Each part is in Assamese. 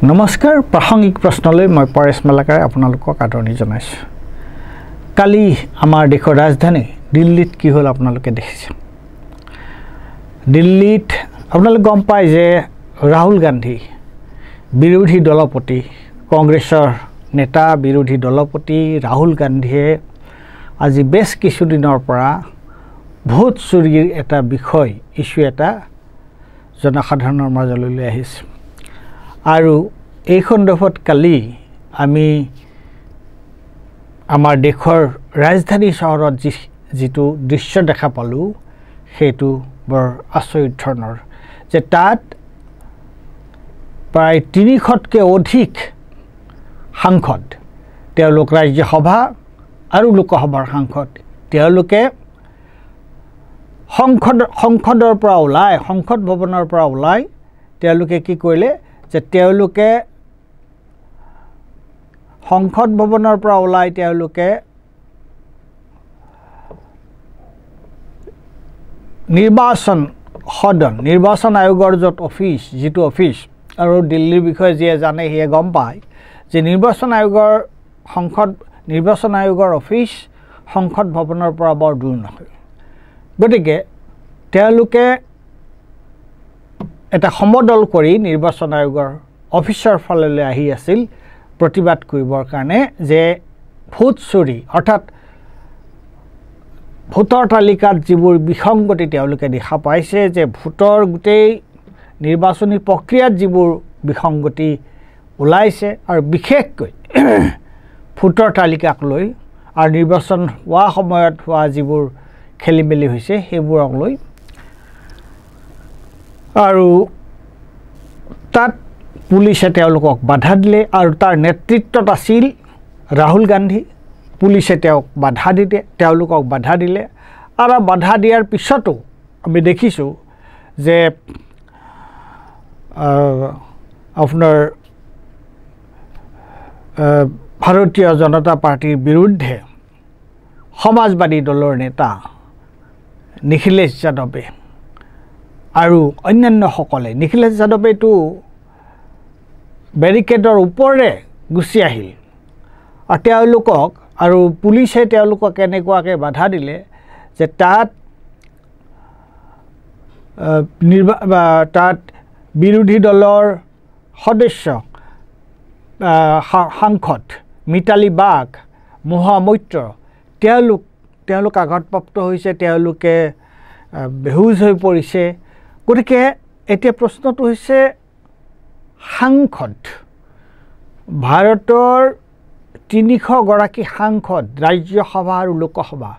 নমস্কাৰ প্ৰাসংগিক প্ৰশ্নলৈ মই পৰেশ মালাকাৰে আপোনালোকক আদৰণি জনাইছোঁ। কালি আমাৰ দেশৰ ৰাজধানী দিল্লীত কি হ'ল আপোনালোকে দেখিছে। দিল্লীত আপোনালোকে গম পায় যে ৰাহুল গান্ধী বিৰোধী দলপতি কংগ্ৰেছৰ নেতা বিৰোধী দলপতি ৰাহুল গান্ধীয়ে আজি বেছ কিছুদিনৰ পৰা ভোট চুৰিৰ এটা বিষয় ইস্যু এটা জনসাধাৰণৰ মাজলৈ লৈ আহিছে। আৰু এই সন্দৰ্ভত কালি আমি আমাৰ দেশৰ ৰাজধানী চহৰত যিটো দৃশ্য দেখা পালোঁ সেইটো বৰ আচৰিত ধৰণৰ যে তাত প্ৰায় ৩০০তকৈ অধিক সাংসদ তেওঁলোক ৰাজ্যসভা আৰু লোকসভাৰ সাংসদ তেওঁলোকে সংসদৰ পৰা ওলাই সংসদ ভৱনৰ পৰা ওলাই তেওঁলোকে কি কৰিলে যে তেওঁলোকে সংসদ ভৱনৰ পৰা ওলাই তেওঁলোকে নিৰ্বাচন আয়োগৰ য'ত যিটো অফিচ আৰু দিল্লীৰ বিষয়ে যিয়ে জানে সিয়ে গম পায় যে নিৰ্বাচন আয়োগৰ অফিচ সংসদ ভৱনৰ পৰা বৰ দূৰ নহয়। গতিকে তেওঁলোকে এটা সমদল কৰি নিৰ্বাচন আয়োগৰ অফিচৰ ফাললৈ আহি আছিল প্ৰতিবাদ কৰিবৰ কাৰণে যে ভোট চুৰি অৰ্থাৎ ভোটৰ তালিকাত যিবোৰ বিসংগতি তেওঁলোকে দেখা পাইছে যে ভোটৰ গোটেই নিৰ্বাচনী প্ৰক্ৰিয়াত যিবোৰ বিসংগতি ওলাইছে আৰু বিশেষকৈ ভোটৰ তালিকাক লৈ আৰু নিৰ্বাচন হোৱা সময়ত হোৱা যিবোৰ খেলি মেলি হৈছে সেইবোৰক লৈ আৰু তাত পুলিচে তেওঁলোকক বাধা দিলে আৰু তাৰ নেতৃত্বত আছিল ৰাহুল গান্ধী। পুলিচে তেওঁলোকক বাধা দিলে আৰু বাধা দিয়াৰ পিছতো আমি দেখিছোঁ যে আপোনাৰ ভাৰতীয় জনতা পাৰ্টিৰ বিৰুদ্ধে সমাজবাদী দলৰ নেতা নিখিলেশ যাদৱে আৰু অন্যান্যসকলে নিখিলেশ যাদৱেতো বেৰিকেডৰ ওপৰেৰে গুচি আহিল আৰু তেওঁলোকক আৰু পুলিচে তেওঁলোকক এনেকুৱাকৈ বাধা দিলে যে তাত বিৰোধী দলৰ সদস্য সাংসদ মিতালী বাগ মহুৱা মৈত্ৰ তেওঁলোক আঘাতপ্ৰাপ্ত হৈছে, তেওঁলোকে বেহুজ হৈ পৰিছে। গতিকে এতিয়া প্ৰশ্নটো হৈছে সাংসদ ভাৰতৰ ৩০০গৰাকী সাংসদ ৰাজ্যসভা আৰু লোকসভা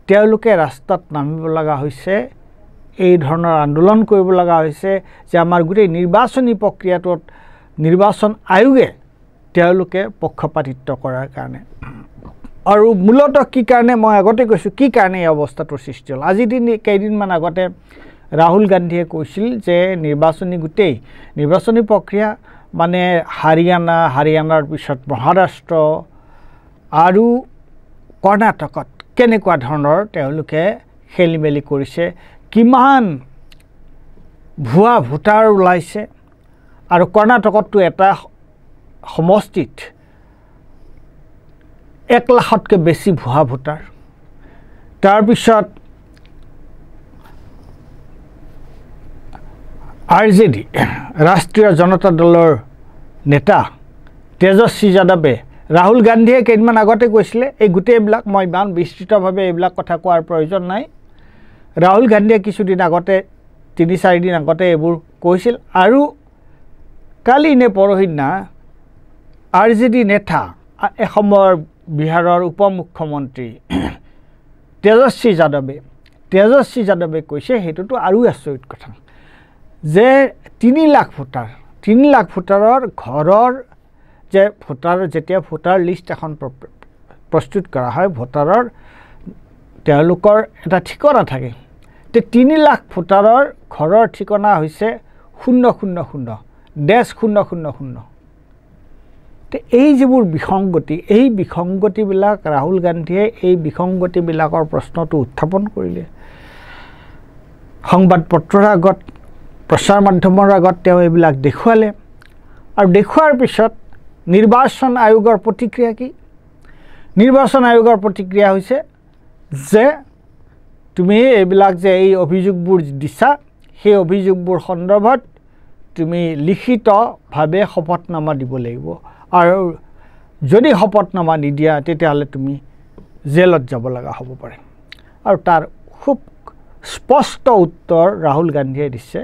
তেওঁলোকে ৰাস্তাত নামিব লগা হৈছে, এই ধৰণৰ আন্দোলন কৰিব লগা হৈছে যে আমাৰ গোটেই নিৰ্বাচনী প্ৰক্ৰিয়াটোত নিৰ্বাচন আয়োগে তেওঁলোকে পক্ষপাতিত্ব কৰাৰ কাৰণে। আৰু মূলতঃ কি কাৰণে মই আগতে কৈছোঁ কি কাৰণে এই অৱস্থাটোৰ সৃষ্টি হ'ল। আজি কেইদিনমান আগতে ৰাহুল গান্ধীয়ে কৈছিল যে গোটেই নিৰ্বাচনী প্ৰক্ৰিয়া মানে হাৰিয়ানাৰ পিছত মহাৰাষ্ট্ৰ আৰু কৰ্ণাটকত কেনেকুৱা ধৰণৰ তেওঁলোকে খেলি মেলি কৰিছে, কিমান ভুৱা ভোটাৰ ওলাইছে আৰু কৰ্ণাটকততো এটা সমষ্টিত ১ লাখতকৈ বেছি ভুৱা ভোটাৰ। তাৰপিছত RJD ৰাষ্ট্ৰীয় জনতা দলৰ নেতা তেজস্বী যাদৱে ৰাহুল গান্ধীয়ে কেইদিনমান আগতে কৈছিলে এই গোটেইবিলাক মই ইমান বিস্তৃতভাৱে এইবিলাক কথা কোৱাৰ প্ৰয়োজন নাই। ৰাহুল গান্ধীয়ে কিছুদিন আগতে ৩-৪ দিন আগতে এইবোৰ কৈছিল আৰু কালি নে পৰহিদিনা RJD নেতা এসময়ৰ বিহাৰৰ উপ মুখ্যমন্ত্ৰী তেজস্বী যাদৱে কৈছে সেইটোতো আৰু আচৰিত কথা যে ৩ লাখ ভোটাৰৰ ঘৰৰ যে যেতিয়া ভোটাৰ লিষ্ট এখন প্ৰস্তুত কৰা হয় ভোটাৰৰ তেওঁলোকৰ এটা ঠিকনা থাকে। ৩ লাখ ভোটাৰৰ ঘৰৰ ঠিকনা হৈছে 000-000। এই যিবোৰ এই বিসংগতিবিলাক ৰাহুল গান্ধীয়ে এই বিসংগতিবিলাকৰ প্ৰশ্নটো উত্থাপন কৰিলে সংবাদ পত্ৰৰ আগত, প্ৰচাৰ মাধ্যমৰ আগত তেওঁ এইবিলাক দেখুৱালে আৰু দেখুৱাৰ পিছত নিৰ্বাচন আয়োগৰ প্ৰতিক্ৰিয়া কি নিৰ্বাচন আয়োগৰ প্ৰতিক্ৰিয়া হৈছে যে তুমি এইবিলাক যে এই অভিযোগবোৰ দিছা সেই অভিযোগবোৰ সন্দৰ্ভত তুমি লিখিতভাৱে শপতনামা দিব লাগিব আৰু যদি শপতনামা নিদিয়া তেতিয়াহ'লে তুমি জেলত যাব লগা হ'ব পাৰে আৰু তাৰ খুব স্পষ্ট উত্তৰ ৰাহুল গান্ধীয়ে দিছে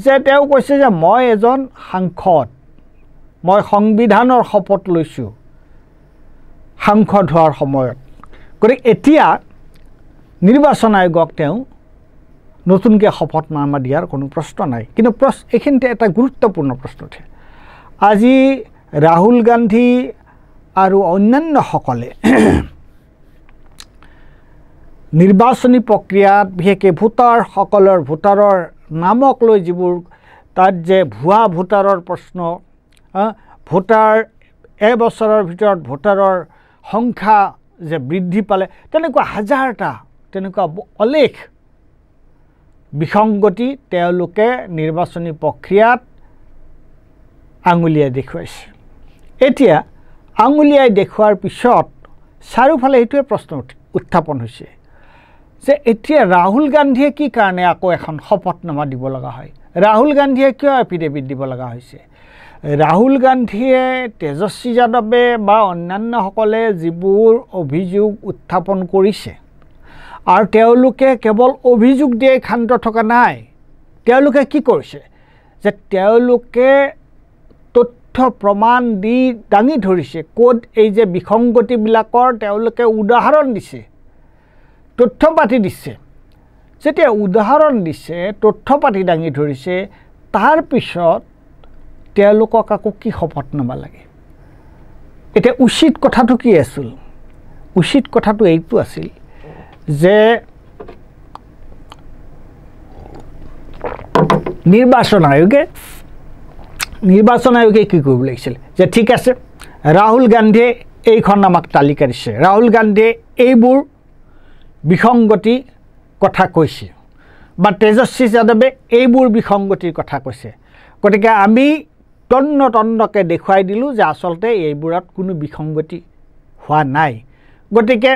যে তেওঁ কৈছে যে মই এজন সাংসদ মই সংবিধানৰ শপত লৈছোঁ সাংসদ হোৱাৰ সময়ত গতিকে এতিয়া নিৰ্বাচন আয়োগক তেওঁ নতুনকৈ শপতনামা দিয়াৰ কোনো প্ৰশ্ন নাই কিন্তু এইখিনিতে এটা গুৰুত্বপূৰ্ণ প্ৰশ্ন উঠে আজি ৰাহুল গান্ধী আৰু অন্যান্যসকলে নিৰ্বাচনী প্ৰক্ৰিয়াত বিশেষকৈ ভোটাৰৰ নামক লৈ যিবোৰ তাত যে ভুৱা ভোটাৰৰ প্ৰশ্ন ভোটাৰ এবছৰৰ ভিতৰত ভোটাৰৰ সংখ্যা যে বৃদ্ধি পালে তেনেকুৱা হাজাৰটা তেনেকুৱা অলেখ বিসংগতি তেওঁলোকে নিৰ্বাচনী প্ৰক্ৰিয়াত আঙুলিয়াই দেখুৱাইছে এতিয়া আঙুলিয়াই দেখুৱাৰ পিছত চাৰিওফালে এইটোৱে প্ৰশ্ন উত্থাপন হৈছে যে এতিয়া ৰাহুল গান্ধীয়ে কি কাৰণে আকৌ এখন শপতনামা দিব লগা হয় ৰাহুল গান্ধীয়ে কিয় এফিডেভিট দিব লগা হৈছে ৰাহুল গান্ধীয়ে তেজস্বী যাদৱে বা অন্যান্যসকলে যিবোৰ অভিযোগ উত্থাপন কৰিছে আৰু তেওঁলোকে কেৱল অভিযোগ দিয়াই ক্ষান্ত থকা নাই তেওঁলোকে কি কৰিছে যে তেওঁলোকে তথ্য প্ৰমাণ দি দাঙি ধৰিছে ক'ত এই যে বিসংগতিবিলাকৰ তেওঁলোকে উদাহৰণ দিছে তথ্য পাতি দিছে যেতিয়া উদাহৰণ দিছে তথ্য পাতি দাঙি ধৰিছে তাৰ পিছত তেওঁলোকক আকৌ কি শপতনামা লাগে এতিয়া উচিত কথাটো কি আছিল উচিত কথাটো এইটো আছিল যে নিৰ্বাচন আয়োগে কি কৰিব লাগিছিল যে ঠিক আছে ৰাহুল গান্ধীয়ে এইখন আমাক তালিকা দিছে ৰাহুল গান্ধীয়ে এইবোৰ বিসংগতি কথা কৈছে বা তেজস্বী যাদৱে এইবোৰ বিসংগতিৰ কথা কৈছে গতিকে আমি তন্নকৈ দেখুৱাই দিলোঁ যে আচলতে এইবোৰত কোনো বিসংগতি হোৱা নাই গতিকে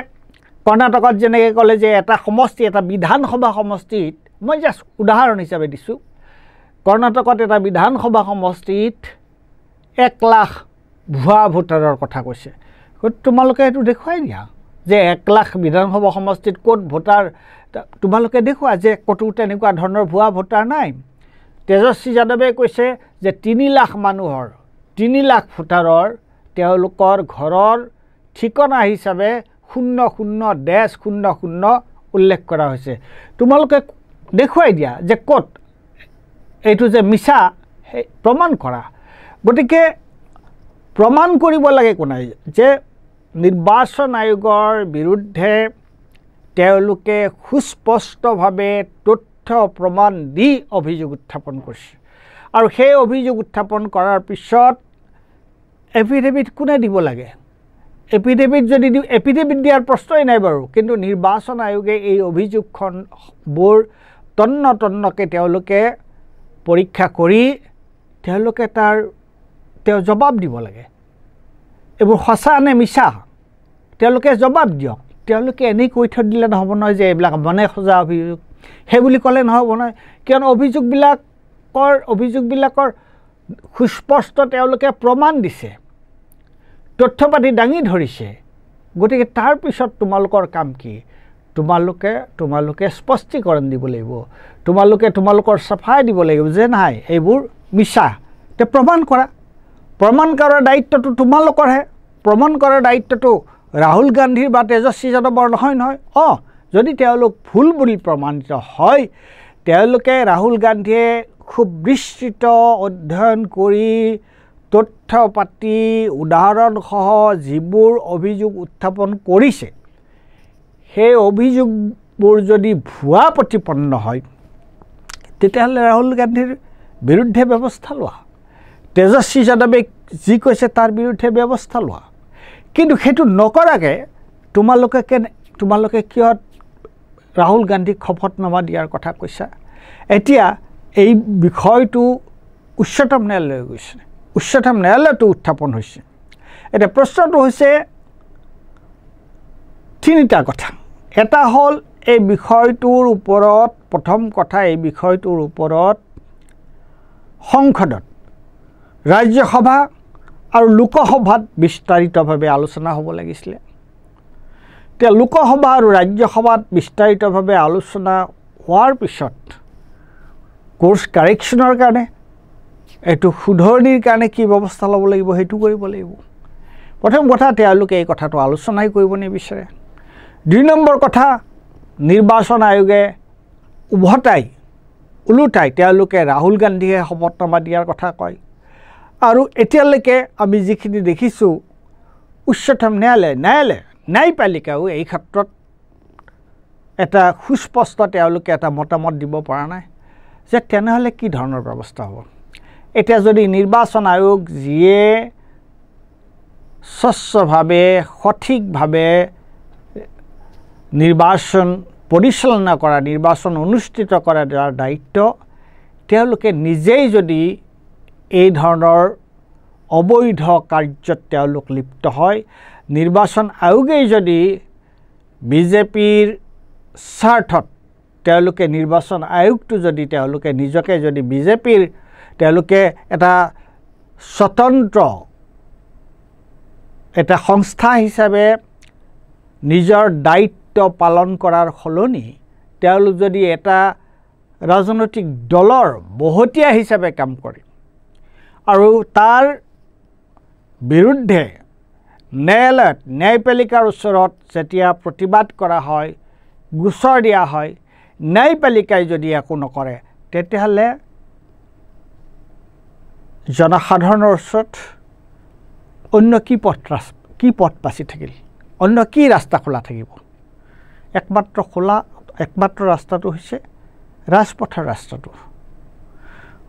কৰ্ণাটকত যেনেকৈ ক'লে যে এটা সমষ্টি এটা বিধানসভা সমষ্টিত মই জাষ্ট উদাহৰণ হিচাপে দিছোঁ কৰ্ণাটকত এটা বিধানসভা সমষ্টিত 1 লাখ ভুৱা ভোটাৰৰ কথা কৈছে তোমালোকে এইটো দেখুৱাই দিয়া যে 1 লাখ বিধানসভা সমষ্টিত ক'ত ভোটাৰ তোমালোকে দেখুৱা যে ক'তো তেনেকুৱা ধৰণৰ ভুৱা ভোটাৰ নাই তেজস্বী যাদৱে কৈছে যে 3 লাখ মানুহৰ 3 লাখ ভোটাৰৰ তেওঁলোকৰ ঘৰৰ ঠিকনা হিচাপে 00-00 উল্লেখ কৰা হৈছে তোমালোকে দেখুৱাই দিয়া যে ক'ত এইটো যে মিছা প্ৰমাণ কৰা গতিকে প্ৰমাণ কৰিব লাগে কোনাই যে নিৰ্বাচন আয়োগৰ বিৰুদ্ধে তেওঁলোকে সুস্পষ্টভাৱে তথ্য প্ৰমাণ দি অভিযোগ উত্থাপন কৰিছে আৰু সেই অভিযোগ উত্থাপন কৰাৰ পিছত এফিডেভিট কোনে দিব লাগে এফিডেভিট যদি এফিডেভিট দিয়াৰ প্ৰশ্নই নাই বাৰু কিন্তু নিৰ্বাচন আয়োগে এই অভিযোগখনবোৰ তন্নকৈ তেওঁলোকে পৰীক্ষা কৰি তেওঁলোকে তেওঁ জবাব দিব লাগে এইবোৰ সঁচা নে মিছা তেওঁলোকে জবাব দিয়ক তেওঁলোকে এনেই কৈ থৈ দিলে নহ'ব নহয় যে এইবিলাক মনে সজা অভিযোগ সেই বুলি ক'লে নহ'ব নহয় কিয়নো অভিযোগবিলাকৰ সুস্পষ্ট তেওঁলোকে প্ৰমাণ দিছে তথ্য পাতি দাঙি ধৰিছে গতিকে তাৰ পিছত তোমালোকৰ কাম কি তোমালোকে স্পষ্টীকৰণ দিব লাগিব তোমালোকৰ চাফাই দিব লাগিব যে নাই এইবোৰ মিছা তে প্ৰমাণ কৰাৰ দায়িত্বটো তোমালোকৰহে প্ৰমাণ কৰাৰ দায়িত্বটো ৰাহুল গান্ধীৰ বা তেজস্বী যাদৱৰ নহয় যদি তেওঁলোক ভুল বুলি প্ৰমাণিত হয় তেওঁলোকে ৰাহুল গান্ধীয়ে খুব বিস্তৃত অধ্যয়ন কৰি তথ্য পাতি উদাহৰণসহ যিবোৰ অভিযোগ উত্থাপন কৰিছে সেই অভিযোগবোৰ যদি ভুৱা প্ৰতিপন্ন হয় তেতিয়াহ'লে ৰাহুল গান্ধীৰ বিৰুদ্ধে ব্যৱস্থা লোৱা তেজস্বী যাদৱে যি কৈছে তাৰ বিৰুদ্ধে ব্যৱস্থা লোৱা কিন্তু সেইটো নকৰাকৈ তোমালোকে কিয় ৰাহুল গান্ধীক শপতনামা দিয়াৰ কথা কৈছা এতিয়া এই বিষয়টো উচ্চতম ন্যায়ালয়লৈ গৈছে উচ্চতম ন্যায়ালয়তো উত্থাপন হৈছে এটা প্ৰশ্নটো হৈছে তিনিটা কথা এটা হ'ল এই বিষয়টোৰ ওপৰত প্ৰথম কথা এই বিষয়টোৰ ওপৰত সংসদত ৰাজ্যসভা আৰু লোকসভাত বিস্তাৰিতভাৱে আলোচনা হ'ব লাগিছিল তে লোকসভা আৰু ৰাজ্যসভাত বিস্তাৰিতভাৱে আলোচনা হোৱাৰ পিছত কোৰ্স কাৰেকশ্যনৰ কাৰণে এটো শুধৰণিৰ কাৰণে কি ব্যৱস্থা ল'ব লাগিব হেতু কৰিব লাগিব প্ৰথম কথা তেওঁলোকে এই কথাটো আলোচনাই কৰিব নিবিচাৰে দুই নম্বৰ কথা নিৰ্বাচন আয়োগে উলুটাই তেওঁলোকে ৰাহুল গান্ধীয়ে শপতনামা দিয়াৰ কথা কয় আৰু এতিয়ালৈকে আমি যিখিনি দেখিছোঁ উচ্চতম ন্যায়পালিকাও এই ক্ষেত্ৰত এটা সুস্পষ্ট তেওঁলোকে এটা মতামত দিব পৰা নাই যে তেনেহ'লে কি ধৰণৰ ব্যৱস্থা হ'ব এতিয়া যদি নিৰ্বাচন আয়োগ যিয়ে স্বচ্ছভাৱে সঠিকভাৱে নিৰ্বাচন পৰিচালনা কৰা নিৰ্বাচন অনুষ্ঠিত কৰাৰ দায়িত্ব তেওঁলোকে নিজেই যদি এই ধৰণৰ অবৈধ কাৰ্যত তেওঁলোক লিপ্ত হয় নিৰ্বাচন আয়োগেই যদি বিজেপিৰ স্বাৰ্থত তেওঁলোকে নিৰ্বাচন আয়োগটো যদি তেওঁলোকে নিজকে যদি বিজেপিৰ তেওঁলোকে এটা স্বতন্ত্ৰ এটা সংস্থা হিচাপে নিজৰ দায়িত্ব পালন কৰাৰ সলনি তেওঁলোক যদি এটা ৰাজনৈতিক দলৰ বহতীয়া হিচাপে কাম কৰে আৰু তাৰ বিৰুদ্ধে ন্যায়পালিকাৰ ওচৰত যেতিয়া প্ৰতিবাদ কৰা হয় গোচৰ দিয়া হয় ন্যায়পালিকাই যদি একো নকৰে তেতিয়াহ'লে জনসাধাৰণৰ ওচৰত অন্য কি পথ বাছি থাকিল অন্য কি ৰাস্তা খোলা থাকিব একমাত্ৰ ৰাস্তাটো হৈছে ৰাজপথৰ ৰাস্তাটো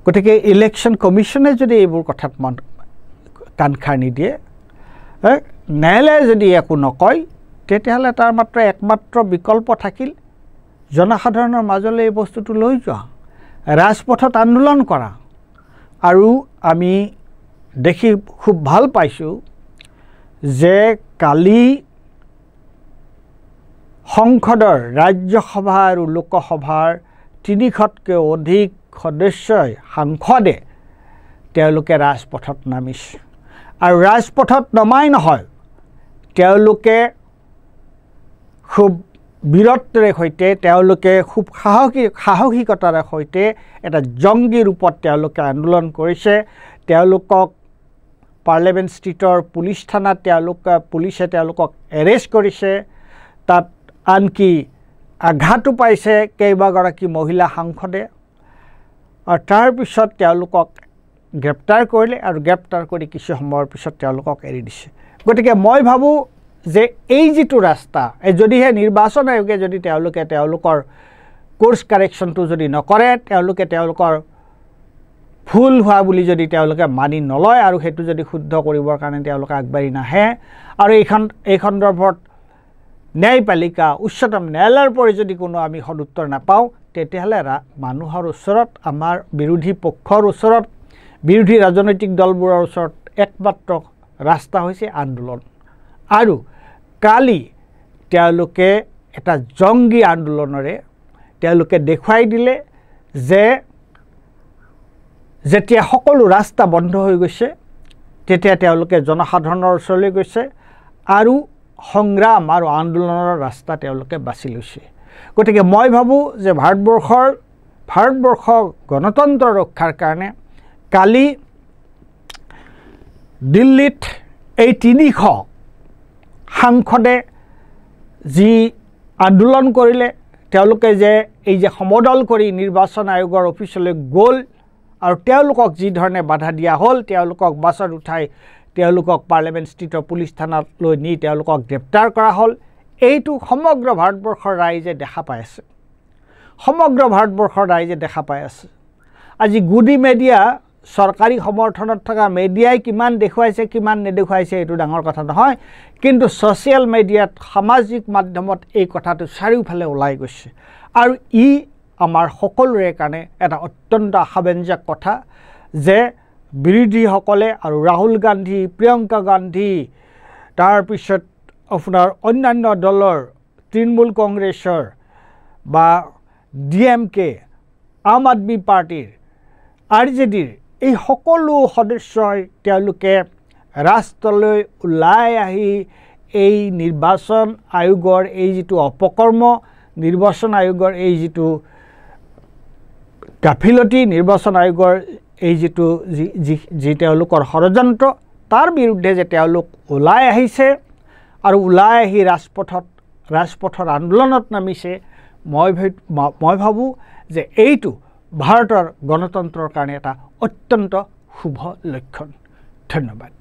গতিকে ইলেকশ্যন কমিশনে যদি এইবোৰ কথাত কাণখাৰ নিদিয়ে ন্যায়ালয়ে যদি একো নকয় তেতিয়াহ'লে তাৰ মাত্ৰ একমাত্ৰ বিকল্প থাকিল জনসাধাৰণৰ মাজলৈ এই বস্তুটো লৈ যোৱা ৰাজপথত আন্দোলন কৰা আৰু আমি দেখি খুব ভাল পাইছোঁ যে কালি সংসদৰ ৰাজ্যসভা আৰু লোকসভাৰ 300তকৈ অধিক সাংসদে তেওঁলোকে ৰাজপথত নামিছে আৰু ৰাজপথত নমাই নহয় তেওঁলোকে খুব বীৰত্বেৰে সৈতে তেওঁলোকে খুব সাহসিকতাৰে সৈতে এটা জংগী ৰূপত তেওঁলোকে আন্দোলন কৰিছে তেওঁলোকক পাৰ্লিয়ামেণ্ট ষ্ট্ৰীটৰ পুলিচ থানাত পুলিচে তেওঁলোকক এৰেষ্ট কৰিছে তাত আনকি আঘাতো পাইছে কেইবাগৰাকী মহিলা সাংসদে আৰু তাৰ পিছত তেওঁলোকক গ্ৰেপ্তাৰ কৰিলে আৰু গ্ৰেপ্তাৰ কৰি কিছু সময়ৰ পিছত তেওঁলোকক এৰি দিছে গতিকে মই ভাবোঁ যে এই যিটো ৰাস্তা যদিহে নিৰ্বাচন আয়োগে যদি তেওঁলোকৰ কোৰ্স কাৰেকশ্যনটো যদি নকৰে তেওঁলোকৰ ভুল হোৱা বুলি যদি তেওঁলোকে মানি নলয় আৰু সেইটো যদি শুদ্ধ কৰিবৰ কাৰণে তেওঁলোকে আগবাঢ়ি নাহে আৰু এই সন্দৰ্ভত ন্যায়পালিকা উচ্চতম ন্যায়ালয়ৰ পৰা যদি কোনো আমি সদুত্তৰ নাপাওঁ তেতিয়াহ'লে মানুহৰ ওচৰত আমাৰ বিৰোধী পক্ষৰ ওচৰত বিৰোধী ৰাজনৈতিক দলবোৰৰ ওচৰত একমাত্ৰ ৰাস্তা হৈছে আন্দোলন আৰু কালি তেওঁলোকে এটা জংগী আন্দোলনৰে তেওঁলোকে দেখুৱাই দিলে যে যেতিয়া সকলো ৰাস্তা বন্ধ হৈ গৈছে তেতিয়া তেওঁলোকে জনসাধাৰণৰ ওচৰলৈ গৈছে আৰু সংগ্ৰাম আৰু আন্দোলনৰ ৰাস্তা তেওঁলোকে বাছি লৈছে গতিকে মই ভাবোঁ যে ভাৰতবৰ্ষ গণতন্ত্ৰ ৰক্ষাৰ কাৰণে কালি দিল্লীত এই 300 সাংসদে যি আন্দোলন কৰিলে তেওঁলোকে যে এই যে সমদল কৰি নিৰ্বাচন আয়োগৰ অফিচলৈ গ'ল আৰু তেওঁলোকক যি ধৰণে বাধা দিয়া হ'ল তেওঁলোকক বাছত উঠাই তেওঁলোকক পাৰ্লিয়ামেণ্ট ষ্ট্ৰীটৰ পুলিচ থানাত লৈ নি তেওঁলোকক গ্ৰেপ্তাৰ কৰা হ'ল এইটো সমগ্ৰ ভাৰতবৰ্ষৰ ৰাইজে দেখা পাই আছে আজি গুডি মিডিয়া চৰকাৰী সমৰ্থনত থকা মিডিয়াই কিমান দেখুৱাইছে কিমান নেদেখুৱাইছে এইটো ডাঙৰ কথা নহয় কিন্তু ছ'চিয়েল মিডিয়াত সামাজিক মাধ্যমত এই কথাটো চাৰিওফালে ওলাই গৈছে আৰু ই আমাৰ সকলোৰে কাৰণে এটা অত্যন্ত আশাব্যঞ্জক কথা যে বিৰোধীসকলে আৰু ৰাহুল গান্ধী, প্ৰিয়ংকা গান্ধী, তাৰপিছত আপোনাৰ অন্যান্য দলৰ তৃণমূল কংগ্ৰেছৰ বা DMK, আম আদমি পাৰ্টিৰ, RJDৰ এই সকলো সদস্যই তেওঁলোকে ৰাস্তালৈ ওলাই আহি এই নিৰ্বাচন আয়োগৰ এই যিটো অপকৰ্ম, নিৰ্বাচন আয়োগৰ এই যিটো গাফিলতি, নিৰ্বাচন আয়োগৰ এই যিটো যি তেওঁলোকৰ ষড়যন্ত্ৰ, তাৰ বিৰুদ্ধে যে তেওঁলোক ওলাই আহিছে আৰু ওলাই আহি ৰাজপথৰ আন্দোলনত নামিছে, মই ভাবোঁ যে এইটো ভাৰতৰ গণতন্ত্ৰৰ কাৰণে এটা অত্যন্ত শুভ লক্ষণ। ধন্যবাদ।